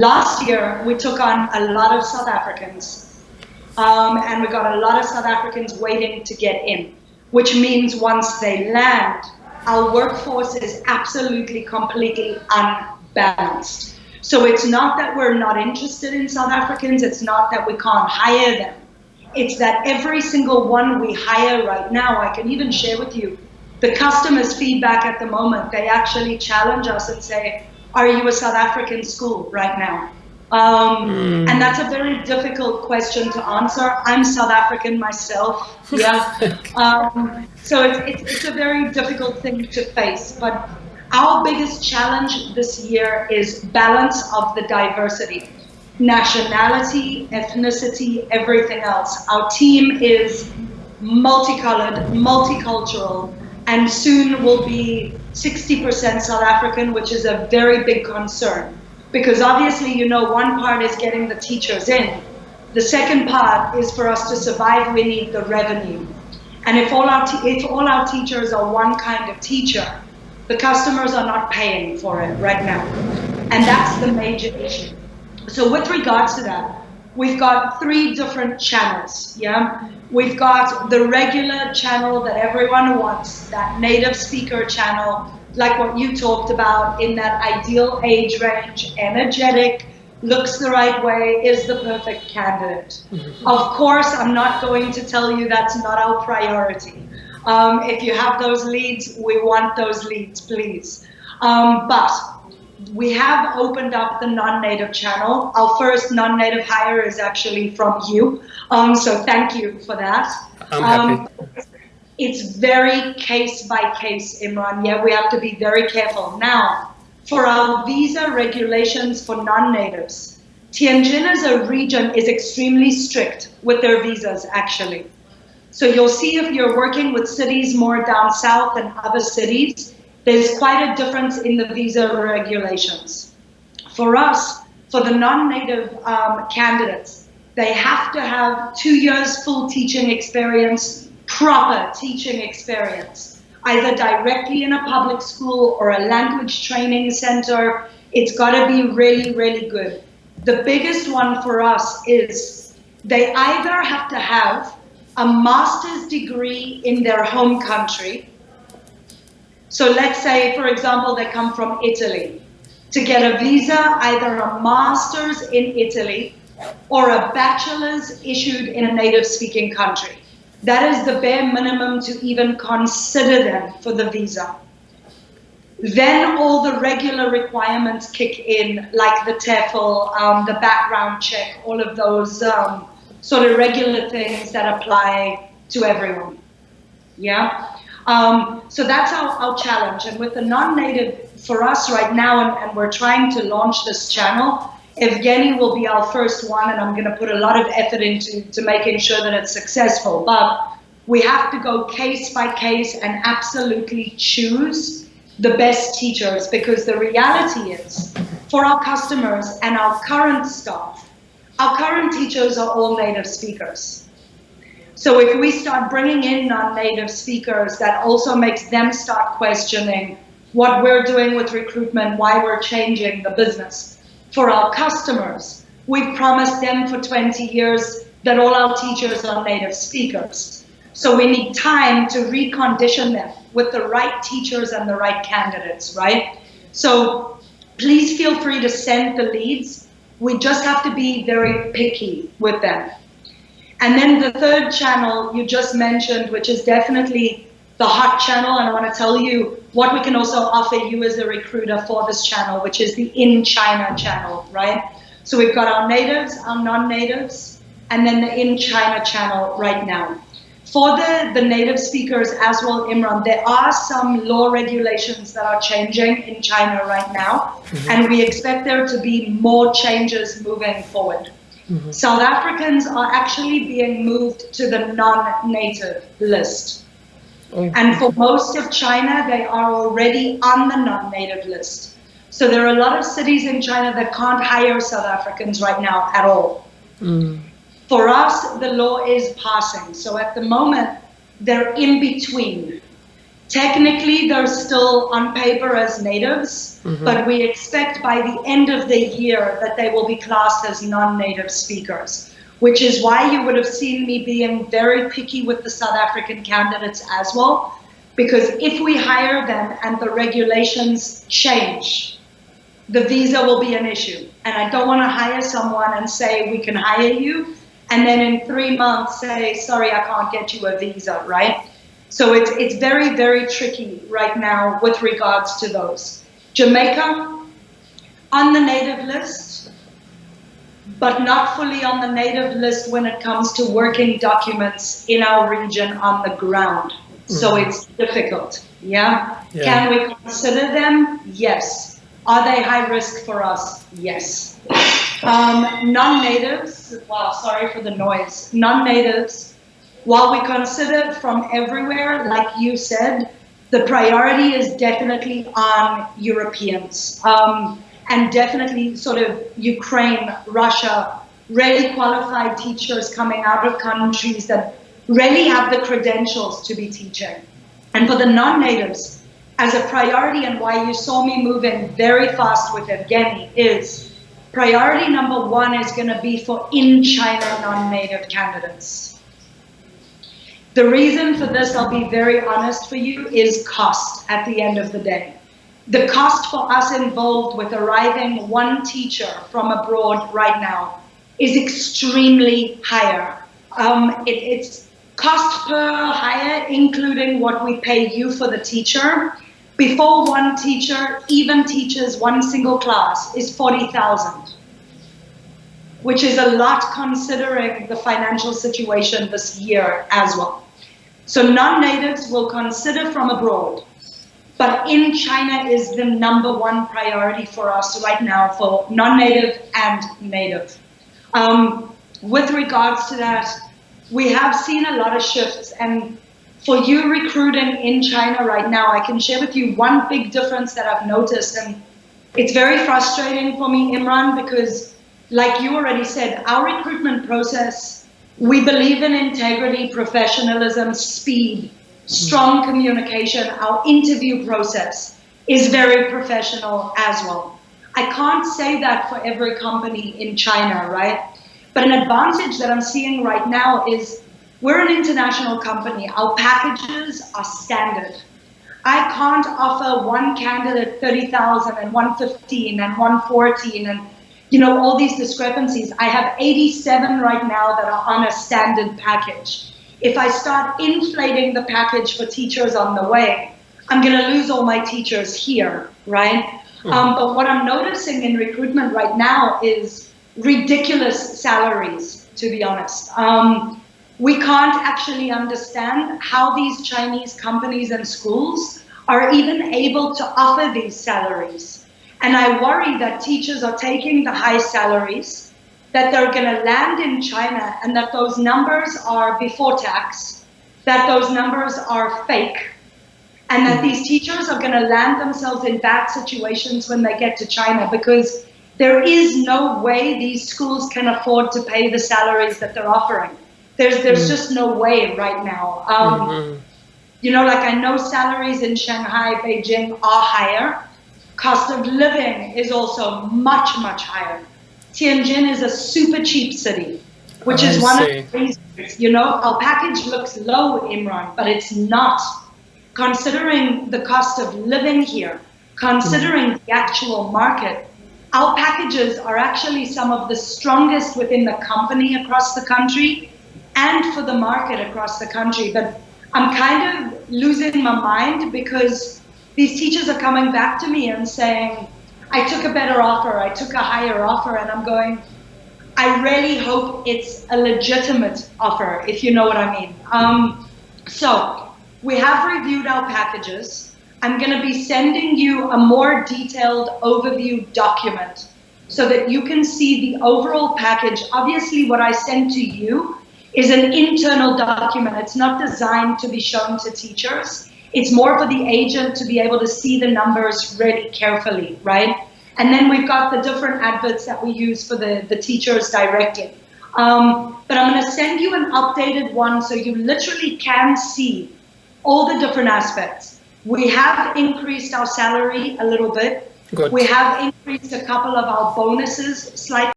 Last year, we took on a lot of South Africans, and we got a lot of South Africans waiting to get in, which means once they land, our workforce is absolutely, completely unbalanced. So it's not that we're not interested in South Africans, it's not that we can't hire them. It's that every single one we hire right now, I can even share with you, the customers' feedback at the moment, they actually challenge us and say, are you a South African school right now? And that's a very difficult question to answer. I'm South African myself, yeah. So it's a very difficult thing to face. But our biggest challenge this year is balance of the diversity. Nationality, ethnicity, everything else. Our team is multicolored, multicultural, and soon will be 60% South African, which is a very big concern. Because obviously, you know, one part is getting the teachers in. The second part is for us to survive, we need the revenue. And if all our teachers are one kind of teacher, the customers are not paying for it right now. And that's the major issue. So with regards to that, we've got 3 different channels, yeah? We've got the regular channel that everyone wants, that native speaker channel, like what you talked about, in that ideal age range, energetic, looks the right way, is the perfect candidate. Of course, I'm not going to tell you that's not our priority. If you have those leads, we want those leads, please. But we have opened up the non-native channel. Our first non-native hire is actually from you. So thank you for that. I'm happy. It's very case by case, Imran. Yeah, we have to be very careful. Now, for our visa regulations for non-natives, Tianjin as a region is extremely strict with their visas, actually. So you'll see if you're working with cities more down south than other cities, there's quite a difference in the visa regulations. For us, for the non-native candidates, they have to have 2 years full teaching experience, proper teaching experience, either directly in a public school or a language training center. It's got to be really, really good. The biggest one for us is they either have to have a master's degree in their home country. So let's say, for example, they come from Italy. To get a visa, either a master's in Italy or a bachelor's issued in a native speaking country. That is the bare minimum to even consider them for the visa. Then all the regular requirements kick in, like the TEFL, the background check, all of those sort of regular things that apply to everyone. Yeah. So that's our challenge. And with the non-native, for us right now, and we're trying to launch this channel, Evgeny will be our first one, and I'm going to put a lot of effort into making sure that it's successful. But we have to go case by case and absolutely choose the best teachers, because the reality is, for our customers and our current staff, our current teachers are all native speakers. So if we start bringing in non-native speakers, that also makes them start questioning what we're doing with recruitment, why we're changing the business. For our customers, we've promised them for 20 years that all our teachers are native speakers. So we need time to recondition them with the right teachers and the right candidates, right? So please feel free to send the leads. We just have to be very picky with them. And then the third channel you just mentioned, which is definitely the hot channel, and I want to tell you what we can also offer you as a recruiter for this channel, which is the in China channel, right? So we've got our natives, our non-natives, and then the in China channel right now. For the native speakers as well, Imran, there are some law regulations that are changing in China right now, and we expect there to be more changes moving forward. South Africans are actually being moved to the non-native list. And for most of China, they are already on the non-native list. So there are a lot of cities in China that can't hire South Africans right now at all. For us, the law is passing. So at the moment, they're in between. Technically, they're still on paper as natives, but we expect by the end of the year that they will be classed as non-native speakers, which is why you would have seen me being very picky with the South African candidates as well, because if we hire them and the regulations change, the visa will be an issue. And I don't want to hire someone and say, we can hire you, and then in 3 months say, sorry, I can't get you a visa, right? So it's very, very tricky right now with regards to those. Jamaica, on the native list, but not fully on the native list when it comes to working documents in our region on the ground. So it's difficult, yeah? Can we consider them? Yes. Are they high risk for us? Yes. Non-natives, wow, sorry for the noise. Non-natives, while we consider from everywhere, like you said, the priority is definitely on Europeans. And definitely sort of Ukraine, Russia, really qualified teachers coming out of countries that really have the credentials to be teaching. And for the non-natives, as a priority, and why you saw me moving very fast with Evgeny, is priority number one is going to be for in China non-native candidates. The reason for this, I'll be very honest for you, is cost at the end of the day. The cost for us involved with arriving one teacher from abroad right now is extremely higher. It's cost per hire, including what we pay you for the teacher. Before one teacher even teaches one single class is 40,000, which is a lot considering the financial situation this year as well. So non-natives will consider from abroad, but in China is the number one priority for us right now for non-native and native. With regards to that, we have seen a lot of shifts, and for you recruiting in China right now, I can share with you one big difference that I've noticed, and it's very frustrating for me, Imran, because like you already said, our recruitment process, we believe in integrity, professionalism, speed, strong communication. Our interview process is very professional as well. I can't say that for every company in China, right? But an advantage that I'm seeing right now is we're an international company. Our packages are standard. I can't offer one candidate 30,000 and 115 and 114 and all these discrepancies. I have 87 right now that are on a standard package. If I start inflating the package for teachers on the way, I'm going to lose all my teachers here, right? But what I'm noticing in recruitment right now is ridiculous salaries, to be honest. We can't actually understand how these Chinese companies and schools are even able to offer these salaries. And I worry that teachers are taking the high salaries, that they're going to land in China, and that those numbers are before tax, that those numbers are fake, and that these teachers are going to land themselves in bad situations when they get to China, because there is no way these schools can afford to pay the salaries that they're offering. There's just no way right now. Like I know salaries in Shanghai, Beijing are higher. Cost of living is also much, much higher. Tianjin is a super cheap city, which is one of the reasons, our package looks low, Imran, but it's not. Considering the cost of living here, considering the actual market, our packages are actually some of the strongest within the company across the country and for the market across the country. But I'm kind of losing my mind because these teachers are coming back to me and saying, I took a better offer, I took a higher offer, and I'm going, I really hope it's a legitimate offer, if you know what I mean. So we have reviewed our packages. I'm going to be sending you a more detailed overview document so that you can see the overall package. Obviously, what I send to you is an internal document. It's not designed to be shown to teachers. It's more for the agent to be able to see the numbers really carefully, right? And then we've got the different adverts that we use for the teachers directly. But I'm going to send you an updated one so you literally can see all the different aspects. We have increased our salary a little bit. Good. We have increased a couple of our bonuses slightly.